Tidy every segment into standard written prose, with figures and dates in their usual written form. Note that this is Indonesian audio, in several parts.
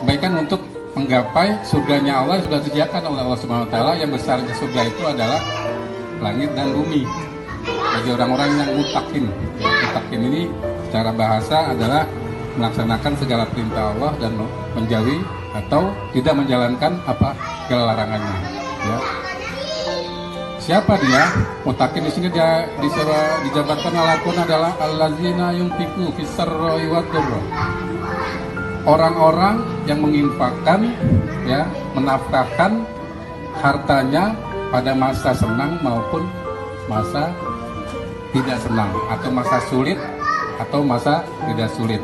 kebaikan untuk menggapai surganya Allah yang sudah disediakan oleh Allah Subhanahu wa taala. Yang besarnya surga itu adalah langit dan bumi. Bagi orang-orang yang mutakin, ya, mutakin ini secara bahasa adalah melaksanakan segala perintah Allah dan menjauhi atau tidak menjalankan apa larangannya. Ya. Siapa dia? Mutakin di sini dia dijabarkan alakun adalah allazina yunfiqu fis-sarra'i wad-dharra. Orang-orang yang menginfakkan, ya, menafkahkan hartanya pada masa senang maupun masa tidak senang, atau masa sulit atau masa tidak sulit.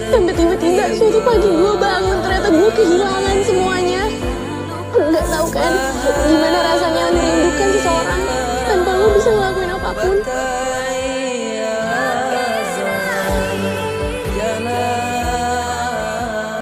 Sampai tiba-tiba suatu pagi gue bangun, ternyata gue kehilangan semuanya. Nggak tahu kan gimana rasanya merindukan seseorang tanpa lo bisa ngelakuin apapun.